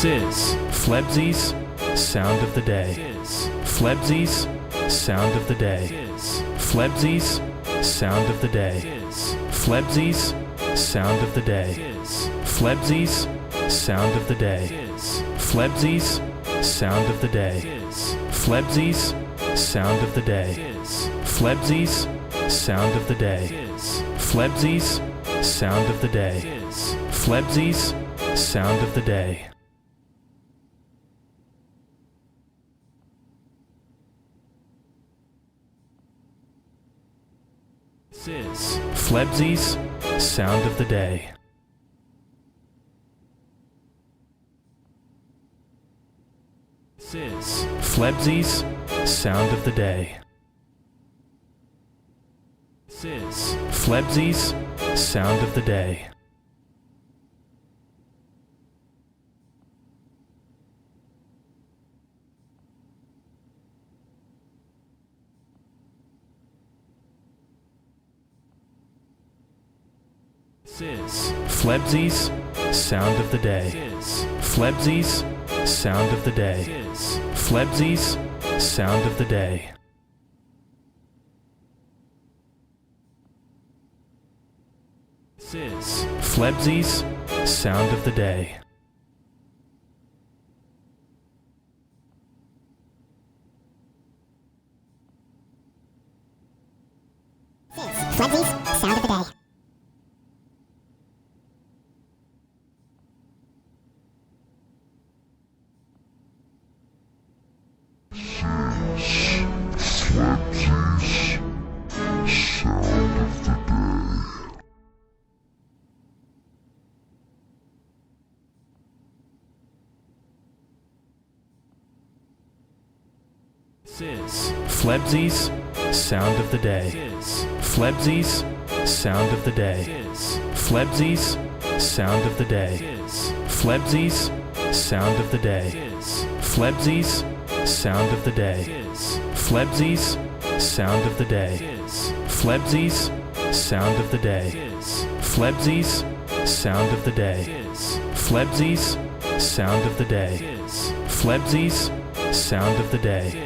is Flebzy's sound of the day. Flebzy's sound of the day. Flebzy's sound of the day. Flebzy's sound of the day. Flebzy's sound of the day. Flebzy's sound of the day. Flebzy's sound of the day. Flebzy's sound of the day. Flebzy's sound of the day. Flebzy's sound of the day. Is Flebzy's sound of the day. Is Flebzy's sound of the day. Is Flebzy's sound of the day. Is Flebzy's sound of the day. Flebzy's sound of the day. Flebzy's sound of the day. Is Flebzy's sound of the day. Flebzy's sound of the day. Is Flebzy's sound of the day. Flebzy's sound of the day. Flebzy's sound of the day. Flebzy's sound of the day. Flebzy's sound of the day. Flebzy's sound of the day. Flebzy's sound of the day. Flebzy's sound of the day. Flebzy's sound of the day. Flebzy's sound of the day.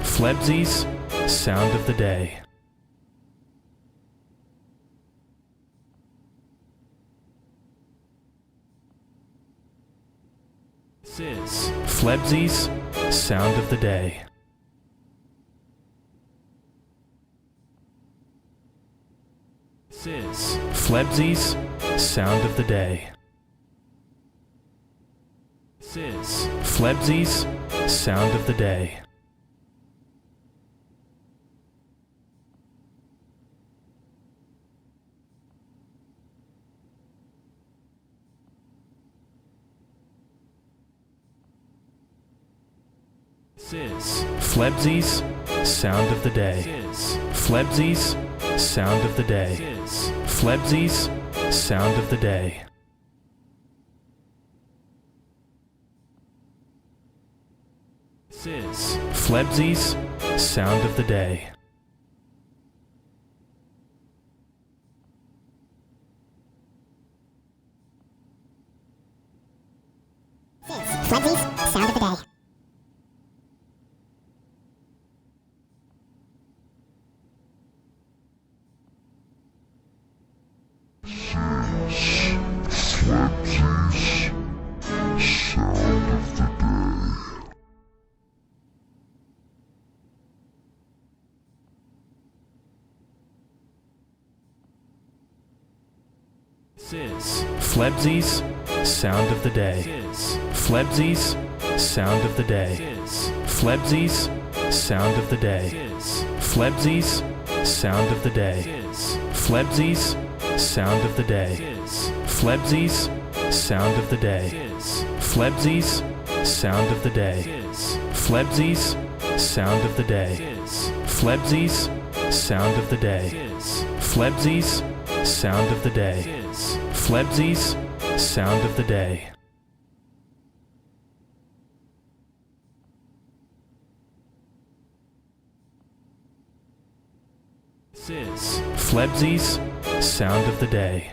Flebzy's sound of the day. Is Flebzy's sound of the day. Is Flebzy's sound of the day. Is Flebzy's sound of the day. Is Flebzy's sound of the day. Flebzy's sound of the day. Flebzy's sound of the day. Is Flebzy's sound of the day. Flebzy's sound of the day. Is Flebzy's sound of the day. Flebzy's sound of the day. Flebzy's sound of the day. Flebzy's sound of the day. Flebzy's sound of the day. Flebzy's sound of the day. Flebzy's sound of the day. Flebzy's sound of the day. Flebzy's sound of the day. Flebzy's sound of the day. Flebzy's sound of the day. Is Flebzy's sound of the day.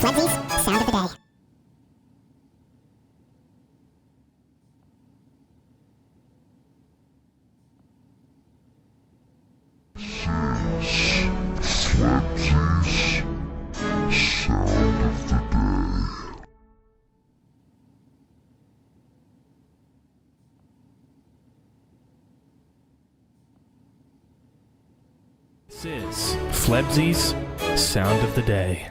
Flebzy's sound of the day. This is Flebzy's Sound of the Day.